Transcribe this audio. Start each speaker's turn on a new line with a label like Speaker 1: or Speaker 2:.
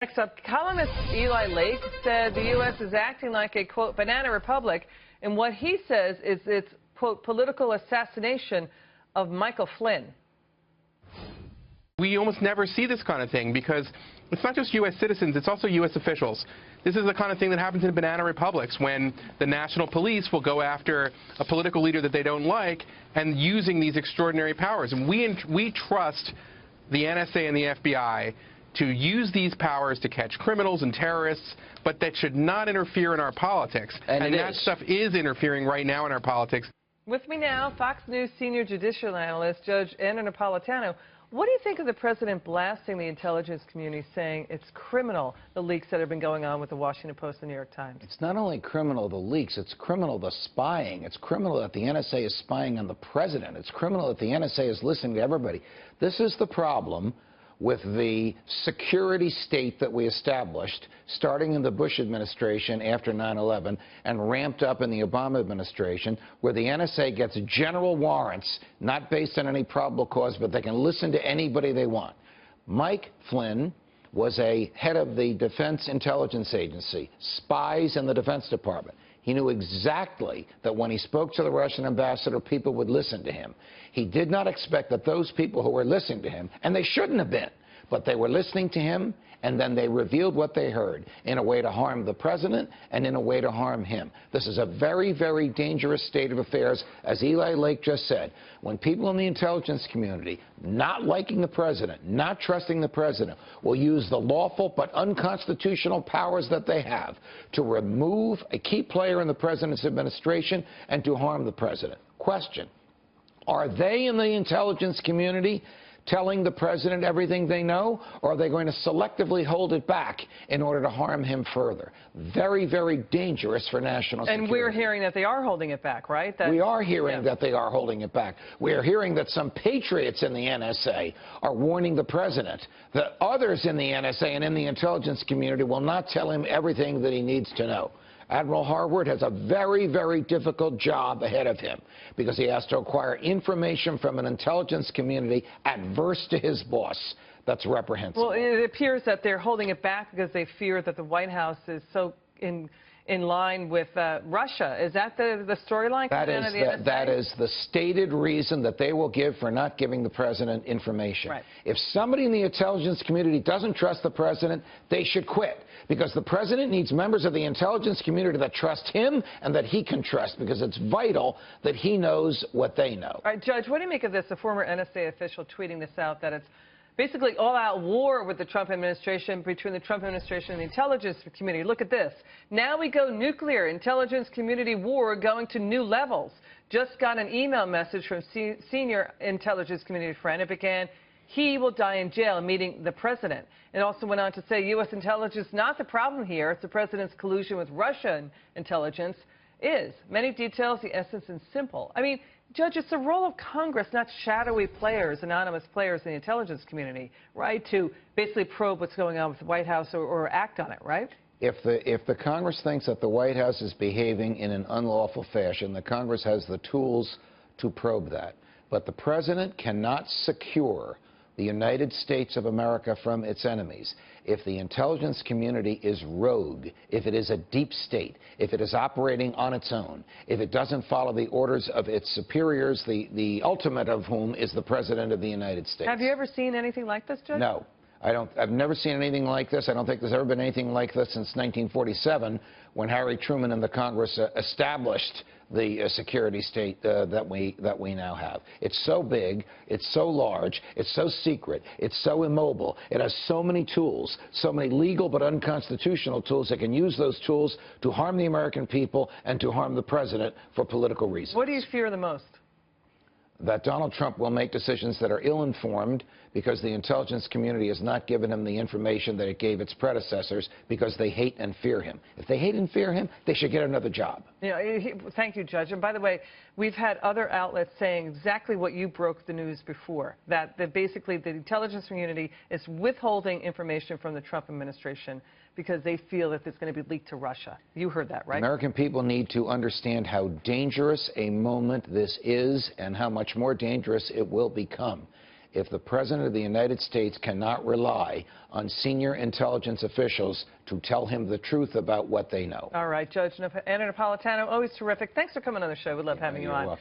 Speaker 1: Next up, columnist Eli Lake said the U.S. is acting like a, quote, banana republic, and what he says is its, quote, political assassination of Michael Flynn.
Speaker 2: We almost never see this kind of thing because it's not just U.S. citizens, it's also U.S. officials. This is the kind of thing that happens in banana republics when the national police will go after a political leader that they don't like and using these extraordinary powers. And we trust the NSA and the FBI to use these powers to catch criminals and terrorists, but that should not interfere in our politics. And that stuff is interfering right now in our politics.
Speaker 1: With me now, Fox News senior judicial analyst Judge Andrew Napolitano. What do you think of the president blasting the intelligence community, saying it's criminal, the leaks that have been going on with the Washington Post and the New York Times?
Speaker 3: It's not only criminal, the leaks, it's criminal, the spying. It's criminal that the NSA is spying on the president. It's criminal that the NSA is listening to everybody. This is the problem with the security state that we established starting in the Bush administration after 9/11 and ramped up in the Obama administration, where the NSA gets general warrants, not based on any probable cause, but they can listen to anybody they want. Mike Flynn was a head of the Defense Intelligence Agency, spies in the Defense Department. He knew exactly that when he spoke to the Russian ambassador, people would listen to him. He did not expect that those people who were listening to him, and they shouldn't have been, but they were listening to him, and then they revealed what they heard in a way to harm the president and in a way to harm him. This is a very, very dangerous state of affairs, as Eli Lake just said. When people in the intelligence community, not liking the president, not trusting the president, will use the lawful but unconstitutional powers that they have to remove a key player in the president's administration and to harm the president. Question: are they in the intelligence community telling the president everything they know, or are they going to selectively hold it back in order to harm him further? Very, very dangerous for national security.
Speaker 1: And we're hearing that they are holding it back, right?
Speaker 3: We are hearing that they are holding it back. We are hearing that some patriots in the NSA are warning the president that others in the NSA and in the intelligence community will not tell him everything that he needs to know. Admiral Harvard has a very, very difficult job ahead of him because he has to acquire information from an intelligence community adverse to his boss. That's reprehensible.
Speaker 1: Well, it appears that they're holding it back because they fear that the White House is so in line with Russia. Is that the storyline?
Speaker 3: That is the stated reason that they will give for not giving the president information.
Speaker 1: Right.
Speaker 3: If somebody in the intelligence community doesn't trust the president, they should quit, because the president needs members of the intelligence community that trust him and that he can trust, because it's vital that he knows what they know.
Speaker 1: All right, Judge, what do you make of this? A former NSA official tweeting this out, that it's basically all-out war with the Trump administration, between the Trump administration and the intelligence community. Look at this. Now we go nuclear. Intelligence community war going to new levels. Just got an email message from senior intelligence community friend. It began, he will die in jail, meeting the president. It also went on to say U.S. intelligence not the problem here. It's the president's collusion with Russian intelligence is. Many details, the essence is simple. I mean, Judge, it's the role of Congress, not shadowy players, anonymous players in the intelligence community, right, to basically probe what's going on with the White House or act on it, right?
Speaker 3: If the Congress thinks that the White House is behaving in an unlawful fashion, the Congress has the tools to probe that. But the president cannot secure the United States of America from its enemies if the intelligence community is rogue, if it is a deep state, if it is operating on its own, if it doesn't follow the orders of its superiors, the ultimate of whom is the President of the United States.
Speaker 1: Have you ever seen anything like this, Judge?
Speaker 3: No. I've never seen anything like this. I don't think there's ever been anything like this since 1947, when Harry Truman and the Congress established the security state that we now have. It's so big, it's so large, it's so secret, it's so immobile. It has so many tools, so many legal but unconstitutional tools. It can use those tools to harm the American people and to harm the president for political reasons.
Speaker 1: What do you fear the most?
Speaker 3: That Donald Trump will make decisions that are ill-informed because the intelligence community has not given him the information that it gave its predecessors, because they hate and fear him. If they hate and fear him, they should get another job.
Speaker 1: Thank you, Judge. And by the way, we've had other outlets saying exactly what you broke the news before, that basically the intelligence community is withholding information from the Trump administration because they feel that it's going to be leaked to Russia. You heard that, right?
Speaker 3: American people need to understand how dangerous a moment this is and how much more dangerous it will become. if the President of the United States cannot rely on senior intelligence officials to tell him the truth about what they know.
Speaker 1: All right, Judge Andrew Napolitano, always terrific. Thanks for coming on the show. We love having you on.
Speaker 3: Welcome.